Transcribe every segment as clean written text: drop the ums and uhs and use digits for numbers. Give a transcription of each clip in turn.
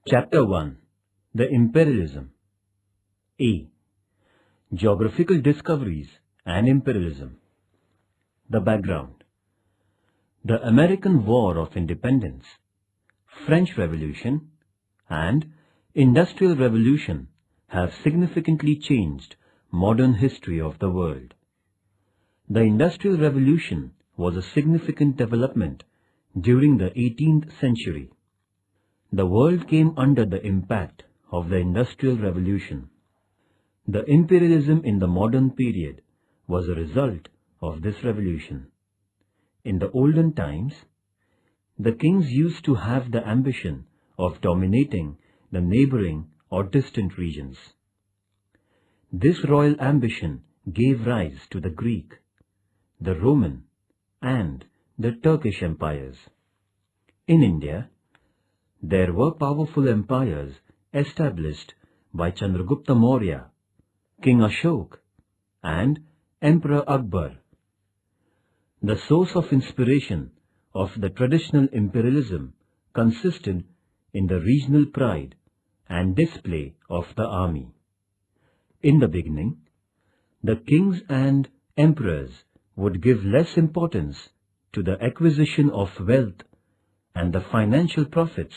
Chapter 1. The Imperialism. A. Geographical Discoveries and Imperialism. The background. The American War of Independence, French Revolution, and Industrial Revolution have significantly changed modern history of the world. The Industrial Revolution was a significant development during the 18th century. The world came under the impact of the Industrial Revolution. The imperialism in the modern period was a result of this revolution. In the olden times, the kings used to have the ambition of dominating the neighboring or distant regions. This royal ambition gave rise to the Greek, the Roman, and the Turkish empires. In India, there were powerful empires established by Chandragupta Maurya, King Ashok, and Emperor Akbar. The source of inspiration of the traditional imperialism consisted in the regional pride and display of the army. In the beginning, the kings and emperors would give less importance to the acquisition of wealth and the financial profits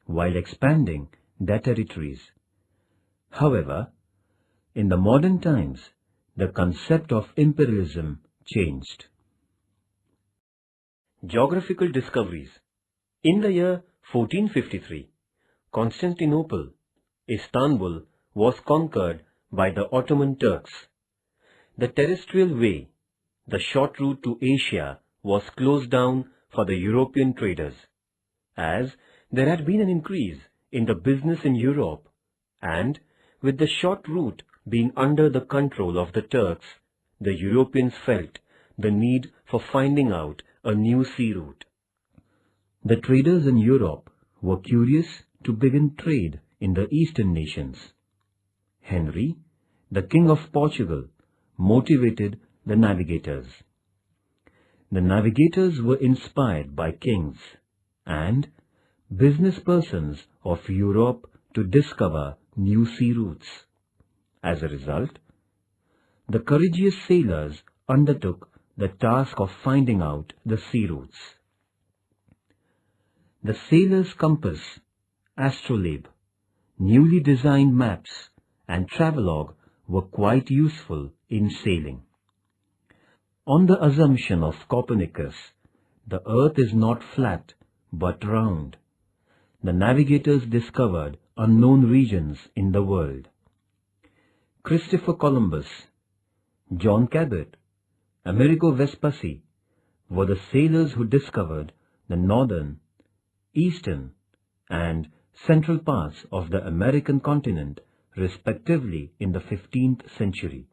while expanding their territories. However, in the modern times, the concept of imperialism changed. Geographical discoveries. In the year 1453, Constantinople, Istanbul, was conquered by the Ottoman Turks. The terrestrial way, the short route to Asia, was closed down for the European traders, as there had been an increase in the business in Europe, and with the short route being under the control of the Turks, the Europeans felt the need for finding out a new sea route. The traders in Europe were curious to begin trade in the eastern nations. Henry, the King of Portugal, motivated the navigators. The navigators were inspired by kings and business persons of Europe to discover new sea routes. As a result, the courageous sailors undertook the task of finding out the sea routes. The sailor's compass, astrolabe, newly designed maps, and travelogue were quite useful in sailing. On the assumption of Copernicus, the earth is not flat but round. The navigators discovered unknown regions in the world. Christopher Columbus, John Cabot, Amerigo Vespucci were the sailors who discovered the northern, eastern, and central parts of the American continent, respectively, in the 15th century.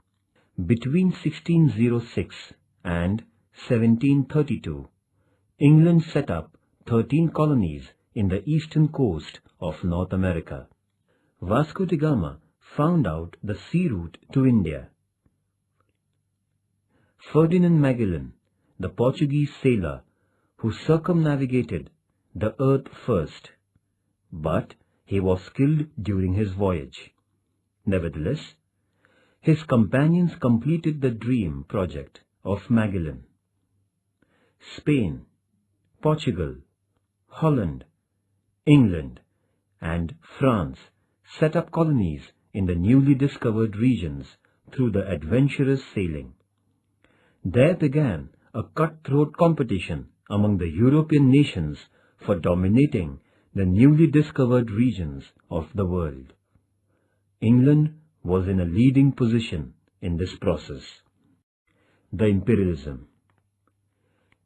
Between 1606 and 1732, England set up 13 colonies in the eastern coast of North America. Vasco da Gama found out the sea route to India. Ferdinand Magellan, the Portuguese sailor who circumnavigated the earth first, but he was killed during his voyage. Nevertheless, his companions completed the dream project of Magellan. Spain, Portugal, Holland, England, and France set up colonies in the newly discovered regions through the adventurous sailing. There began a cutthroat competition among the European nations for dominating the newly discovered regions of the world. England was in a leading position in this process. The imperialism.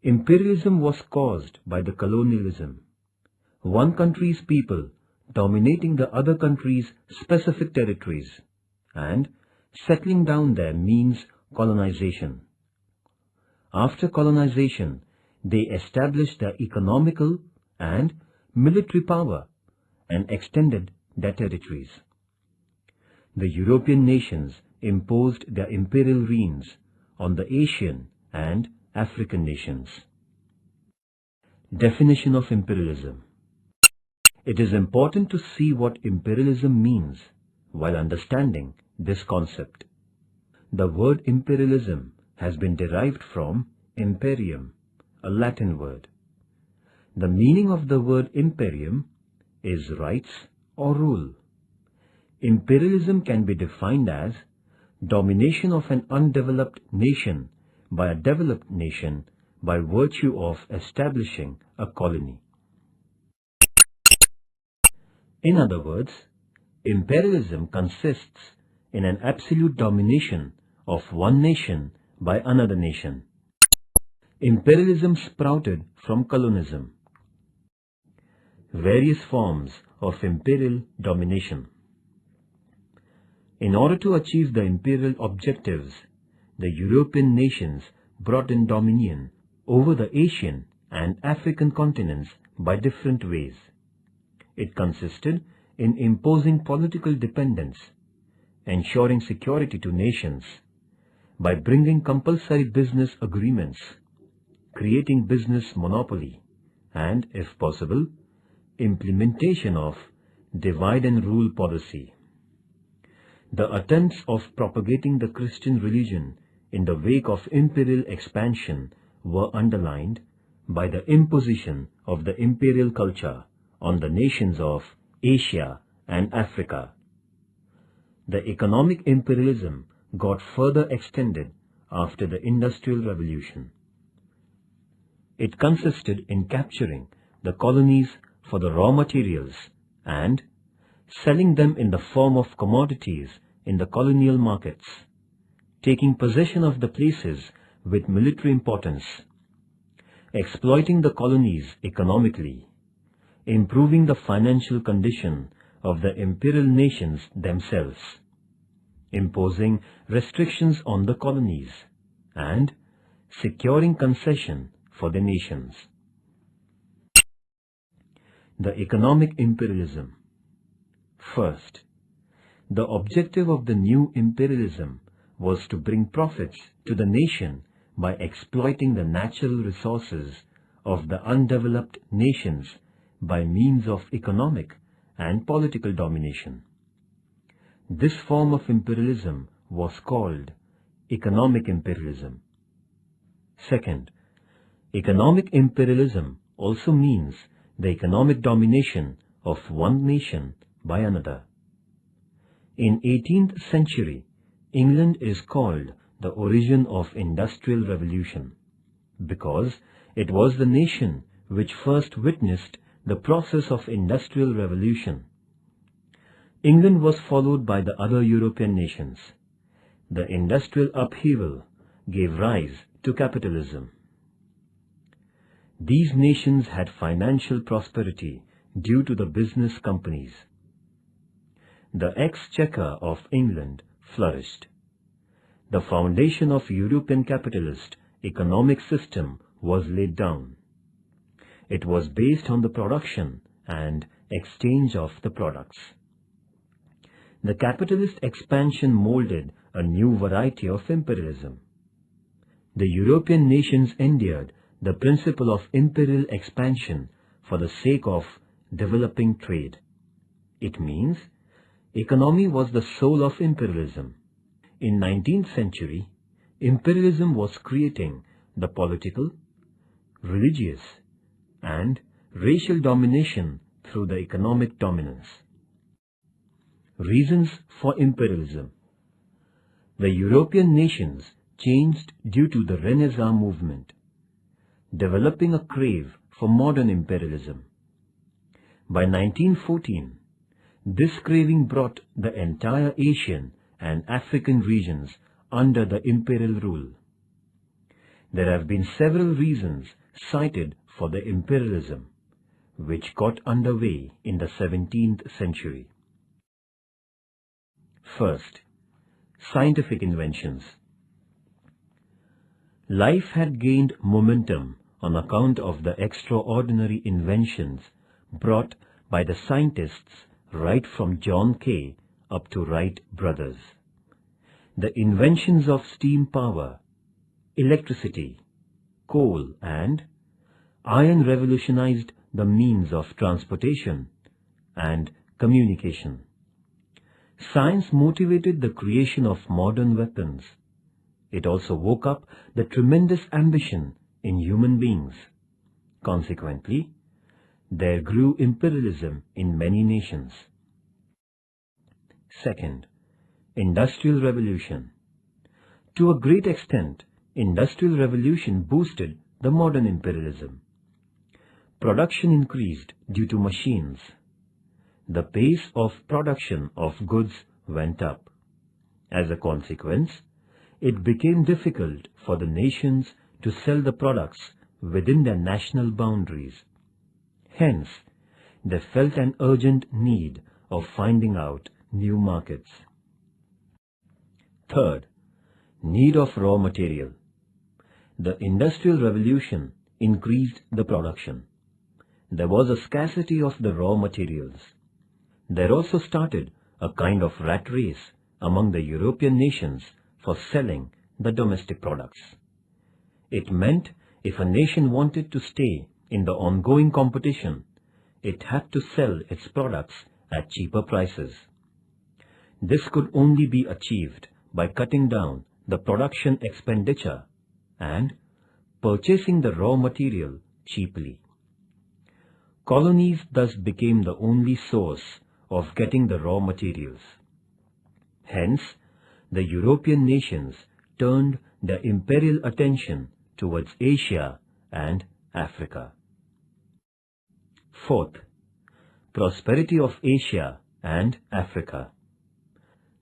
Imperialism was caused by the colonialism, one country's people dominating the other country's specific territories, and settling down there means colonization. After colonization, they established their economical and military power and extended their territories. The European nations imposed their imperial reigns on the Asian and African nations. Definition of imperialism. It is important to see what imperialism means while understanding this concept. The word imperialism has been derived from imperium, a Latin word. The meaning of the word imperium is rights or rule. Imperialism can be defined as domination of an undeveloped nation by a developed nation by virtue of establishing a colony. In other words, imperialism consists in an absolute domination of one nation by another nation. Imperialism sprouted from colonism. Various forms of imperial domination. In order to achieve the imperial objectives, the European nations brought in dominion over the Asian and African continents by different ways. It consisted in imposing political dependence, ensuring security to nations, by bringing compulsory business agreements, creating business monopoly, and, if possible, implementation of divide and rule policy. The attempts of propagating the Christian religion in the wake of imperial expansion were underlined by the imposition of the imperial culture on the nations of Asia and Africa. The economic imperialism got further extended after the Industrial Revolution. It consisted in capturing the colonies for the raw materials and selling them in the form of commodities in the colonial markets, taking possession of the places with military importance, exploiting the colonies economically, improving the financial condition of the imperial nations themselves, imposing restrictions on the colonies, and securing concession for the nations. The economic imperialism. First, the objective of the new imperialism was to bring profits to the nation by exploiting the natural resources of the undeveloped nations by means of economic and political domination. This form of imperialism was called economic imperialism. Second, economic imperialism also means the economic domination of one nation by another. In 18th century, England is called the origin of Industrial Revolution because it was the nation which first witnessed the process of Industrial Revolution. England was followed by the other European nations. The industrial upheaval gave rise to capitalism. These nations had financial prosperity due to the business companies. The exchequer of England flourished. The foundation of European capitalist economic system was laid down. It was based on the production and exchange of the products. The capitalist expansion molded a new variety of imperialism. The European nations endured the principle of imperial expansion for the sake of developing trade. It means economy was the soul of imperialism. In 19th century, imperialism was creating the political, religious, and racial domination through the economic dominance. Reasons for imperialism. The European nations changed due to the Renaissance movement, developing a crave for modern imperialism. By 1914, this craving brought the entire Asian and African regions under the imperial rule. There have been several reasons cited for the imperialism, which got underway in the 17th century. First, scientific inventions. Life had gained momentum on account of the extraordinary inventions brought by the scientists right from John Kay up to Wright brothers. The inventions of steam power, electricity, coal and iron revolutionized the means of transportation and communication. Science motivated the creation of modern weapons. It also woke up the tremendous ambition in human beings. Consequently, there grew imperialism in many nations. Second, Industrial Revolution. To a great extent, Industrial Revolution boosted the modern imperialism. Production increased due to machines. The pace of production of goods went up. As a consequence, it became difficult for the nations to sell the products within their national boundaries. Hence, they felt an urgent need of finding out new markets. Third, need of raw material. The Industrial Revolution increased the production. There was a scarcity of the raw materials. There also started a kind of rat race among the European nations for selling the domestic products. It meant if a nation wanted to stay in the ongoing competition, it had to sell its products at cheaper prices. This could only be achieved by cutting down the production expenditure and purchasing the raw material cheaply. Colonies thus became the only source of getting the raw materials. Hence, the European nations turned their imperial attention towards Asia and Africa. Fourth, prosperity of Asia and Africa.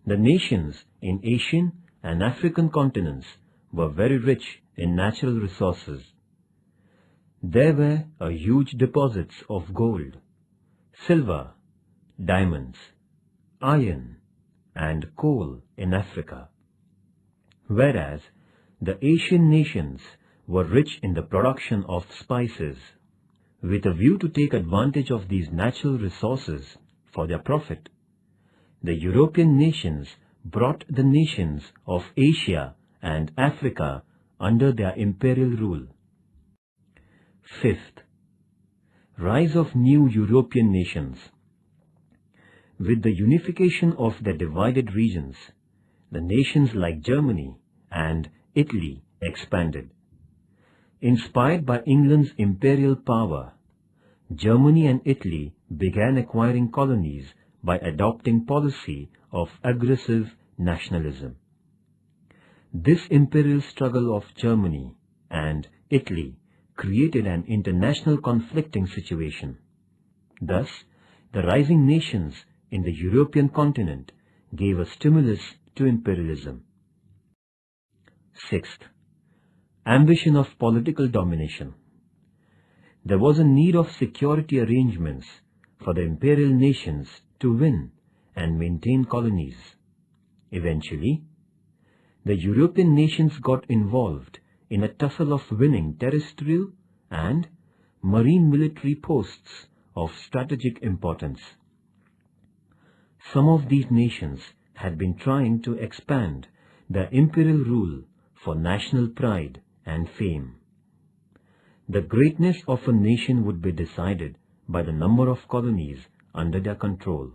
The nations in Asian and African continents were very rich in natural resources. There were huge deposits of gold, silver, diamonds, iron, and coal in Africa, whereas the Asian nations were rich in the production of spices. With a view to take advantage of these natural resources for their profit, the European nations brought the nations of Asia and Africa under their imperial rule. Fifth, rise of new European nations. With the unification of their divided regions, the nations like Germany and Italy expanded. Inspired by England's imperial power, Germany and Italy began acquiring colonies by adopting policy of aggressive nationalism. This imperial struggle of Germany and Italy created an international conflicting situation. Thus, the rising nations in the European continent gave a stimulus to imperialism. Sixth, ambition of political domination. There was a need of security arrangements for the imperial nations to win and maintain colonies. Eventually, the European nations got involved in a tussle of winning terrestrial and marine military posts of strategic importance. Some of these nations had been trying to expand their imperial rule for national pride and fame. The greatness of a nation would be decided by the number of colonies under their control.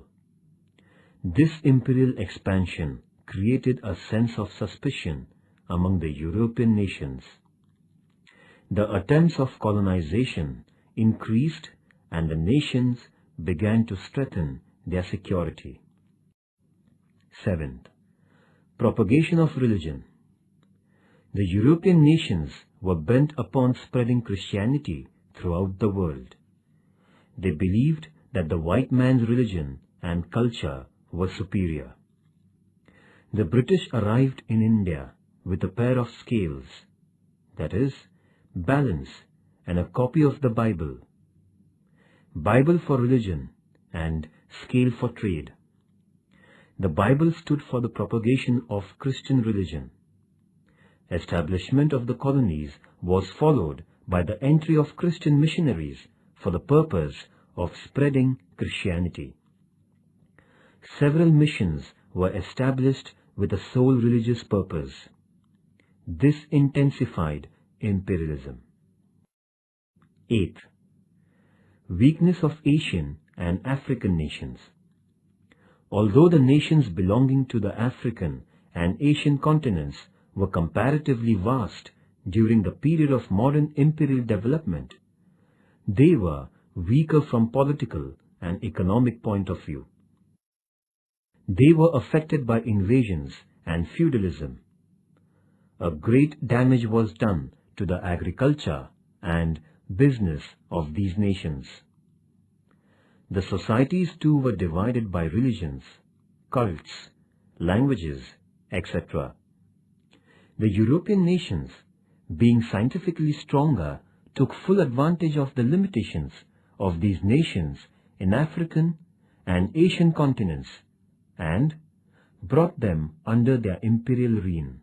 This imperial expansion created a sense of suspicion among the European nations. The attempts of colonization increased and the nations began to strengthen their security. Seventh, propagation of religion. The European nations were bent upon spreading Christianity throughout the world. They believed that the white man's religion and culture were superior. The British arrived in India with a pair of scales, that is, balance, and a copy of the Bible. Bible for religion and scale for trade. The Bible stood for the propagation of Christian religion. Establishment of the colonies was followed by the entry of Christian missionaries for the purpose of spreading Christianity. Several missions were established with a sole religious purpose. This intensified imperialism. Eighth, weakness of Asian and African nations. Although the nations belonging to the African and Asian continents were comparatively vast during the period of modern imperial development, they were weaker from political and economic point of view. They were affected by invasions and feudalism. A great damage was done to the agriculture and business of these nations. The societies too were divided by religions, cults, languages, etc. The European nations, being scientifically stronger, took full advantage of the limitations of these nations in African and Asian continents and brought them under their imperial reign.